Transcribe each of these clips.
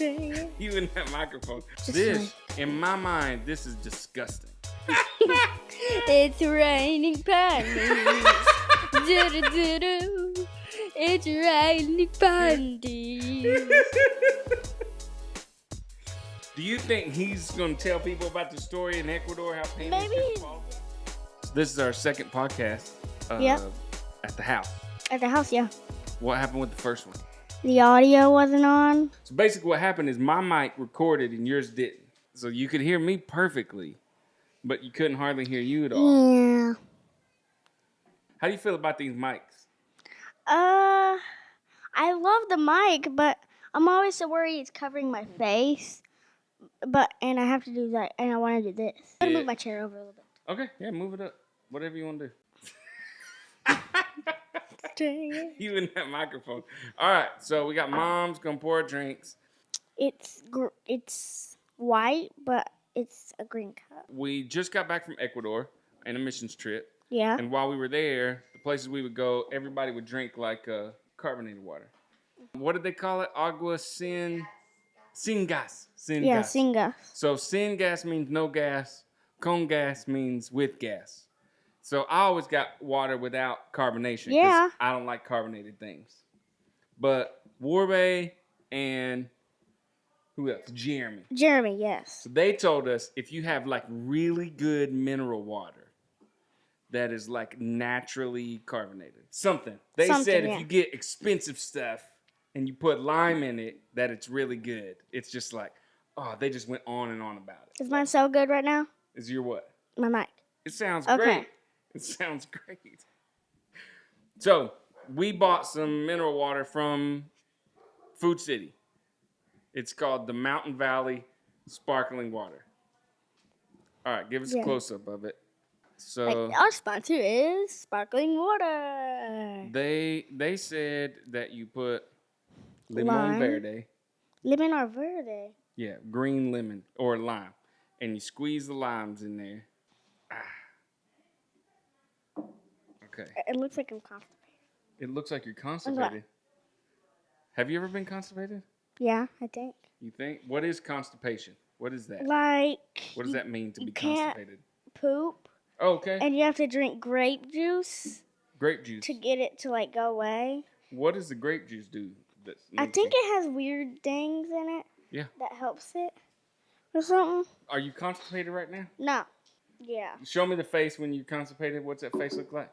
You in that microphone. Just in my mind, this is disgusting. It's raining panties. Do-do-do-do. It's raining panties. Do you think he's going to tell people about the story in Ecuador, how panties Maybe. disqualify? This is our second podcast Yep. at the house. At the house, yeah. What happened with the first one? The audio wasn't on. So basically what happened is my mic recorded and yours didn't. So you could hear me perfectly, but you couldn't hardly hear you at all. Yeah. How do you feel about these mics? I love the mic, but I'm always so worried it's covering my face. And I have to do that, and I want to do this. I'm gonna move my chair over a little bit. Okay, yeah, move it up. Whatever you want to do. You in that microphone. All right, so we got mom's gonna pour drinks. It's white, but it's a green cup. We just got back from Ecuador on a missions trip. Yeah. And while we were there, the places we would go, everybody would drink like carbonated water. What did they call it? Agua sin gas. Sin Yeah, gas. sin gas. So sin gas means no gas. Con gas means with gas. So I always got water without carbonation. Yeah. I don't like carbonated things. But Warbe and who else? Jeremy. Jeremy, yes. So they told us if you have like really good mineral water that is like naturally carbonated. They said if you get expensive stuff and you put lime in it, that it's really good. It's just like, oh, they just went on and on about it. Is mine so good right now? Is your what? My mic. It sounds Okay. great. It sounds great. So we bought some mineral water from Food City. It's called the Mountain Valley Sparkling Water. All right, give us a close-up of it. So our sponsor is Sparkling Water. they said that you put limon Lime. verde. Lemon or verde? Yeah, green lemon or lime. And you squeeze the limes in there. Okay. It looks like I'm constipated. It looks like you're constipated. Have you ever been constipated? Yeah, I think. You think? What is constipation? What is that? Like. What does that mean to be can't constipated? Poop. Oh, okay. And you have to drink grape juice. Grape juice. To get it to like go away. What does the grape juice do? I think it has weird things in it. Yeah. That helps it. Or something. Are you constipated right now? No. Yeah. Show me the face when you're constipated. What's that face look like?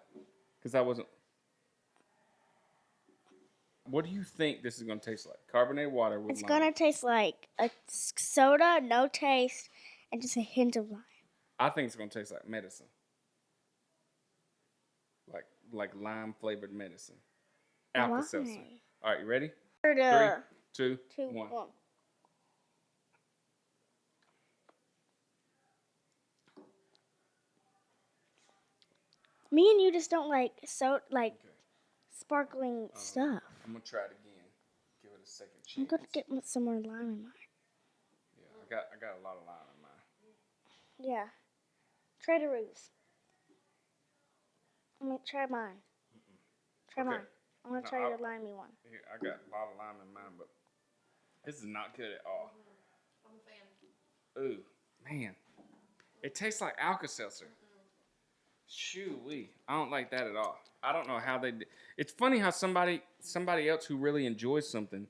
Because I wasn't. What do you think this is going to taste like? Carbonated water with It's lime. going to taste like a soda, no taste, and just a hint of lime. I think it's going to taste like medicine. Like lime-flavored medicine. Alka-Seltzer. All right, you ready? 3, 2, 1. Me and you just don't like sparkling stuff. I'm going to try it again. Give it a second chance. I'm going to get some more lime in mine. Yeah, I got a lot of lime in mine. Yeah. Trader Joe's. I'm going to try mine. Try mine. I'm going to try your limey one. Here, I got a lot of lime in mine, but this is not good at all. I'm a fan. Ooh, man. It tastes like Alka-Seltzer. Shoo-wee. I don't like that at all. I don't know how they did. It's funny how somebody else who really enjoys something,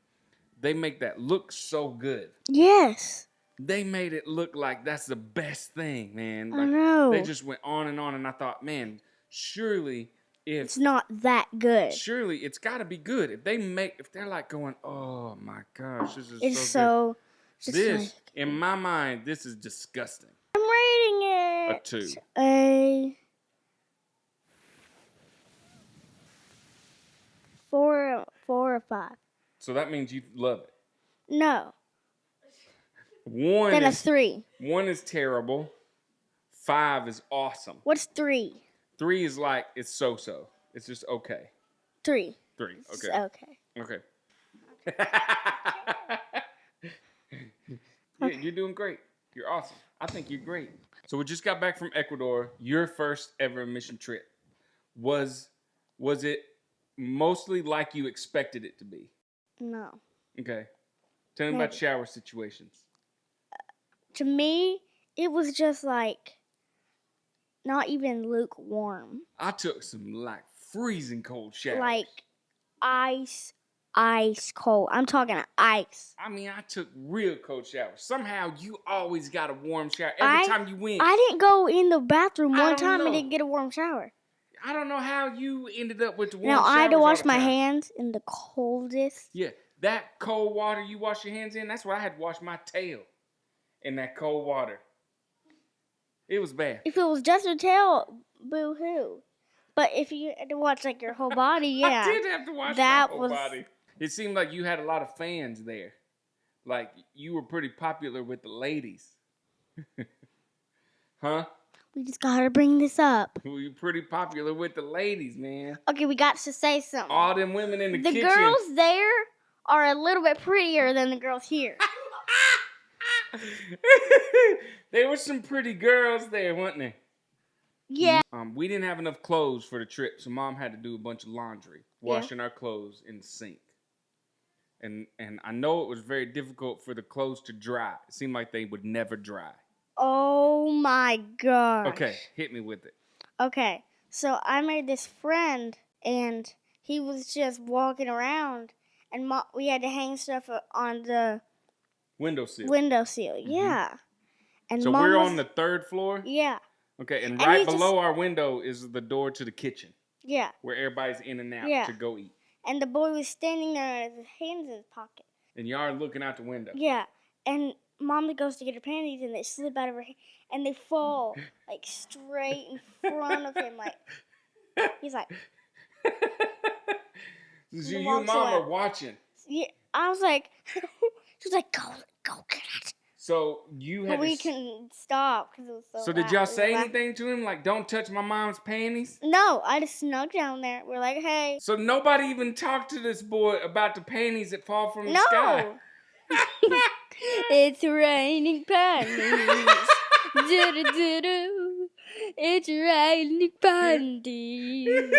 they make that look so good. Yes. They made it look like that's the best thing, man. I know. They just went on, and I thought, man, surely it's not that good. Surely it's got to be good. If they're like going, oh my gosh, this is it's so good. This, in my mind, this is disgusting. I'm rating it. A 2. A 4 or 5. So that means you love it. No. 1 then is a 3. 1 is terrible. 5 is awesome. What's 3? 3 is like it's so-so. It's just okay. 3. 3. It's Okay. okay. Yeah, you're doing great. You're awesome. I think you're great. So we just got back from Ecuador. Your first ever mission trip. Was it mostly like you expected it to be? No. Okay. Tell me about shower situations. To me, it was just like not even lukewarm. I took some like freezing cold showers. Like ice cold. I'm talking ice. I mean, I took real cold showers. Somehow you always got a warm shower every time you went. I didn't go in the bathroom one time know. and didn't get a warm shower. I don't know how you ended up with the warm Now showers. I had to wash all the my time. hands in the coldest. Yeah, that cold water you wash your hands in, that's what I had to wash my tail in that cold water. It was bad. If it was just your tail, boo-hoo. But if you had to watch like your whole body, yeah. I did have to wash my whole body. It seemed like you had a lot of fans there. Like you were pretty popular with the ladies. Huh? We just gotta bring this up. You were pretty popular with the ladies, man. Okay, we got to say something. All them women in the kitchen. The girls there are a little bit prettier than the girls here. There were some pretty girls there, weren't there? Yeah. We didn't have enough clothes for the trip, so Mom had to do a bunch of laundry, washing our clothes in the sink. And I know it was very difficult for the clothes to dry. It seemed like they would never dry. Oh my gosh. Okay, hit me with it. Okay, so I made this friend, and he was just walking around, and we had to hang stuff on the windowsill. Mm-hmm. Yeah. And so we're on the 3rd floor? Yeah. Okay, and right below our window is the door to the kitchen. Yeah. Where everybody's in and out to go eat. And the boy was standing there with his hands in his pocket. And y'all are looking out the window. Yeah. And Mom goes to get her panties, and they slip out of her hand, and they fall like straight in front of him. Like he's like. So you and Mom are watching. Yeah, I was like, she was like, go get it. So you had. But we couldn't stop because it was so. So did y'all say anything to him, like, "Don't touch my mom's panties"? No, I just snuck down there. We're like, hey. So nobody even talked to this boy about the panties that fall from the sky. It's raining panties. Do-do-do-do. It's raining panties.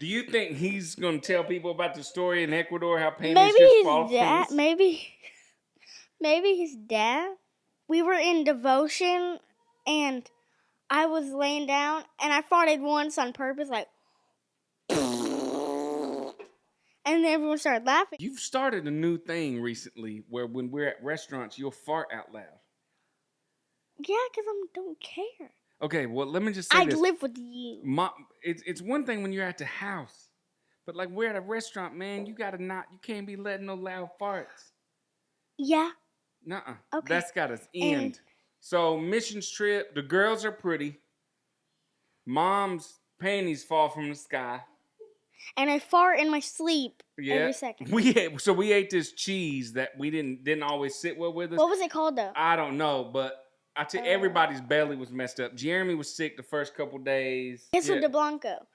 Do you think he's gonna tell people about the story in Ecuador how panties just fall from us? Maybe his dad. We were in devotion, and I was laying down, and I farted once on purpose, like. And then everyone started laughing. You've started a new thing recently where when we're at restaurants, you'll fart out loud. Yeah, because I don't care. Okay, well, let me just say this. I live with you. It's one thing when you're at the house. But like we're at a restaurant, man, you can't be letting no loud farts. Yeah. Nuh-uh. Okay. That's got to end. So missions trip, the girls are pretty. Mom's panties fall from the sky. And I fart in my sleep every second. We ate this cheese that we didn't always sit well with us. What was it called though? I don't know, but I tell everybody's belly was messed up. Jeremy was sick the first couple days. Queso de Blanco.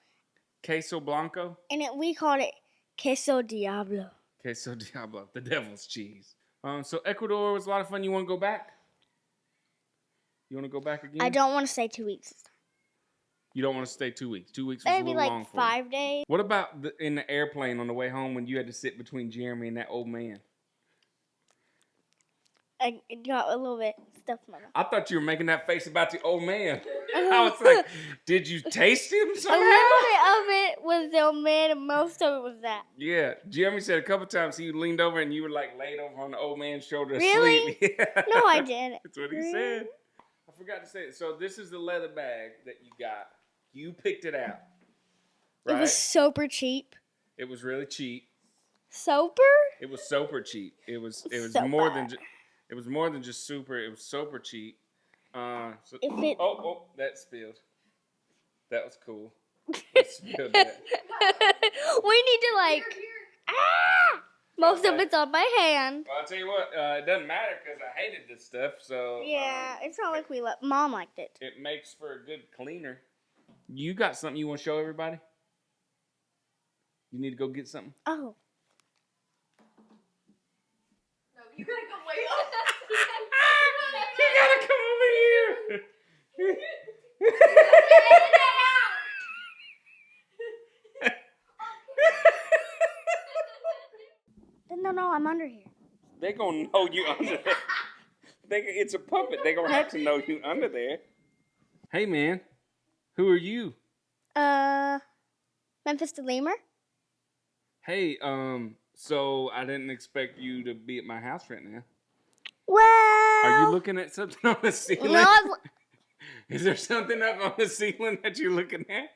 Queso Blanco? And we called it Queso Diablo. Queso Diablo, the devil's cheese. So Ecuador was a lot of fun. You want to go back? You want to go back again? I don't want to stay 2 weeks this time. You don't want to stay 2 weeks. 2 weeks was Maybe a little long for you. like 5 days. What about in the airplane on the way home when you had to sit between Jeremy and that old man? I got a little bit stuffed in my mouth. I thought you were making that face about the old man. I was like, did you taste him somehow? A little bit of it was the old man, and most of it was that. Yeah, Jeremy said a couple times he leaned over and you were like laid over on the old man's shoulder asleep. Really? Yeah. No, I didn't. That's what he said. I forgot to say it. So this is the leather bag that you got. You picked it out, right? It was super cheap. It was really cheap. Super? It was super cheap. It was Super. more than it was more than just super. It was super cheap. That spilled. That was cool. That spilled that. We need to most of it's on my hand. Well, I'll tell you what. It doesn't matter because I hated this stuff. So Yeah, it's not like we Mom liked it. it makes for a good cleaner. You got something you want to show everybody? You need to go get something? Oh. No, you gotta come way up. You gotta come over here. No, I'm under here. They gonna know you under there. It's a puppet. They gonna have to know you under there. Hey, man. Who are you? Memphis the lemur. Hey, so I didn't expect you to be at my house right now. Well, Are you looking at something on the ceiling? no, Is there something up on the ceiling that you're looking at?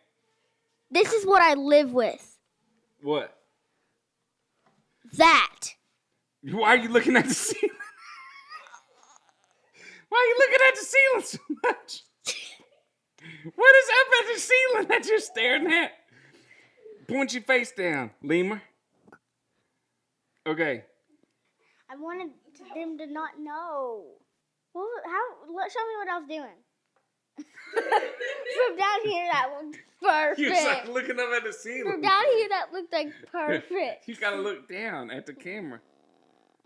this is what I live with. What? That. Why are you looking at the ceiling? Why are you looking at the ceiling so much? What is up at the ceiling that you're staring at? Point your face down, lemur. Okay. I wanted them to not know. Well, show me what I was doing. From down here, that looked perfect. You're like looking up at the ceiling. From down here, that looked like perfect. You gotta look down at the camera.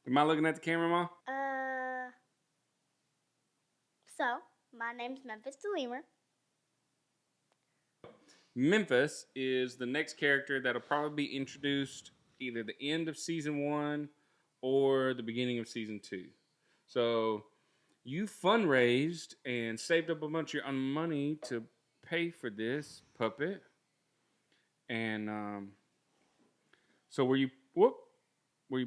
Am I looking at the camera, Mom? So, my name's Memphis the lemur. Memphis is the next character that'll probably be introduced either the end of season 1 or the beginning of season 2. So you fundraised and saved up a bunch of your own money to pay for this puppet. And so were you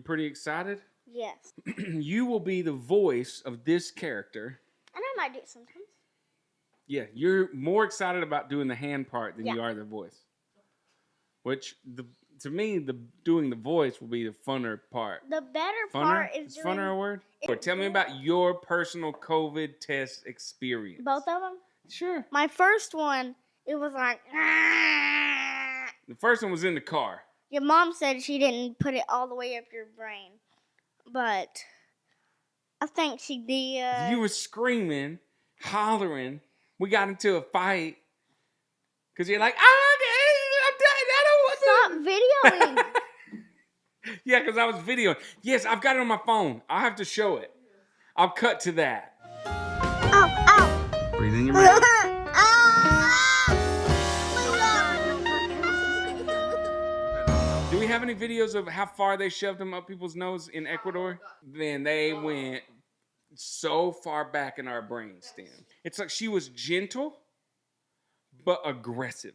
pretty excited? Yes. You will be the voice of this character. And I might do it sometimes. Yeah, you're more excited about doing the hand part than you are the voice. Which, to me, doing the voice will be the funner part. The better Funner? part is Is funner a word? Tell me about your personal COVID test experience. Both of them? Sure. My first one, it was like... The first one was in the car. Your mom said she didn't put it all the way up your brain. But I think she did. You were screaming, hollering. We got into a fight. Because you're like, Stop videoing. Yeah, because I was videoing. Yes, I've got it on my phone. I'll have to show it. I'll cut to that. Ow. Breathe in your mouth. Do we have any videos of how far they shoved them up people's nose in Ecuador? Then they went so far back in our brainstem. It's like she was gentle, but aggressive.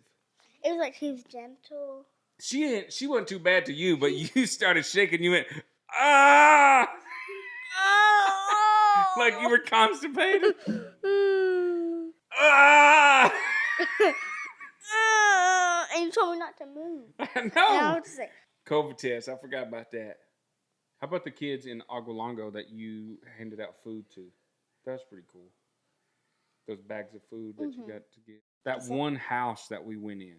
It was like she was gentle. She wasn't too bad to you, but you started shaking. You went, ah! Like you were constipated. Ah! And you told me not to move. I know. And I was like, COVID test. I forgot about that. How about the kids in Agualongo that you handed out food to? That's pretty cool. Those bags of food that you got to get. That one house that we went in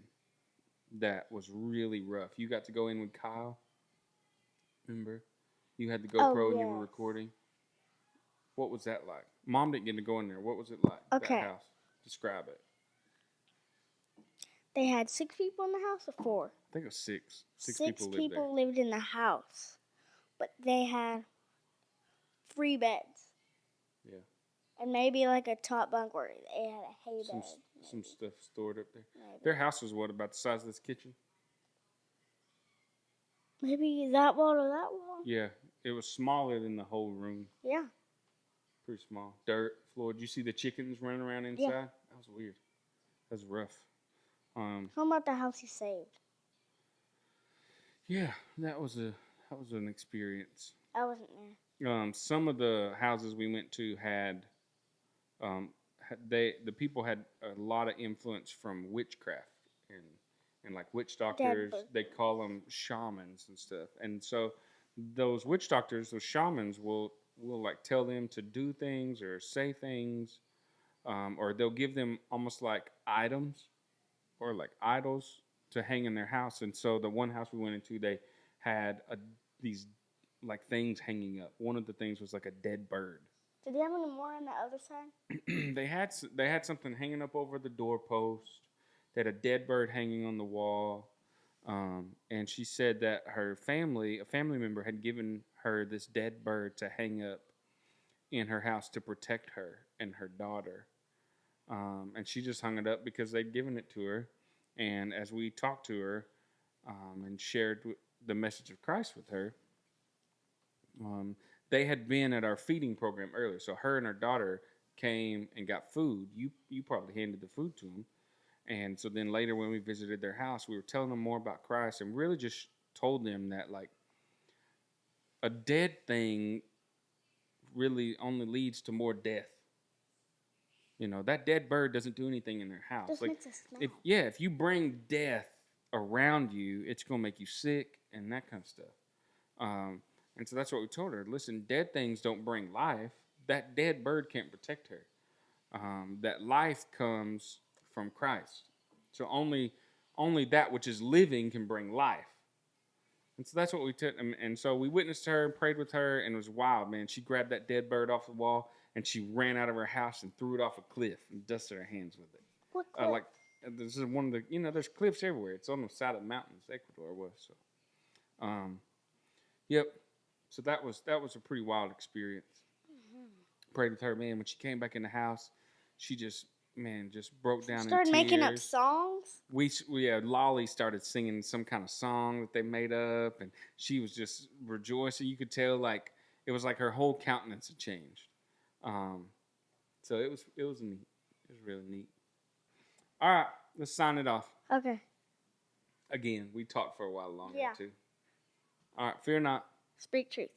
that was really rough. You got to go in with Kyle. Remember? You had the GoPro and you were recording. What was that like? Mom didn't get to go in there. What was it like? Okay. That house. Describe it. They had 6 people in the house or 4? I think it was 6. 6 Six people lived there. lived in the house. But they had 3 beds. Yeah. And maybe like a top bunk where they had a hay bed. Some stuff stored up there. Maybe. Their house was what, about the size of this kitchen? Maybe that wall or that wall. Yeah. It was smaller than the whole room. Yeah. Pretty small. Dirt floor. Did you see the chickens running around inside? Yeah. That was weird. That was rough. How about the house you saved? Yeah, that was an experience. I wasn't there. Some of the houses we went to had the people had a lot of influence from witchcraft and like witch doctors. They call them shamans and stuff. And so those witch doctors, those shamans will like tell them to do things or say things, or they'll give them almost like items or like idols to hang in their house. And so the one house we went into, they had these like things hanging up. One of the things was like a dead bird. Did they have any more on the other side? They had something hanging up over the doorpost. They had a dead bird hanging on the wall. And she said that a family member had given her this dead bird to hang up in her house to protect her and her daughter. And she just hung it up because they'd given it to her. And as we talked to her and shared the message of Christ with her, They had been at our feeding program earlier, so her and her daughter came and got food. You probably handed the food to them, and so then later when we visited their house, we were telling them more about Christ and really just told them that like a dead thing really only leads to more death. You know, that dead bird doesn't do anything in their house. Just Like, makes us smell. if you bring death around you, it's gonna make you sick and that kind of stuff. And so that's what we told her. Listen, dead things don't bring life. That dead bird can't protect her. That life comes from Christ. So only that which is living can bring life. And so that's what we took. And so we witnessed her and prayed with her, and it was wild, man. She grabbed that dead bird off the wall, and she ran out of her house and threw it off a cliff and dusted her hands with it. What cliff? This is one of the, there's cliffs everywhere. It's on the side of the mountains, Ecuador was. So, yep. So that was a pretty wild experience. Mm-hmm. Prayed with her, man. When she came back in the house, she just broke down. Started in tears. making up songs. Lolly started singing some kind of song that they made up, and she was just rejoicing. You could tell like it was like her whole countenance had changed. So it was neat. It was really neat. All right, let's sign it off. Okay. Again, we talked for a while longer Yeah. too. All right, fear not. Speak truth.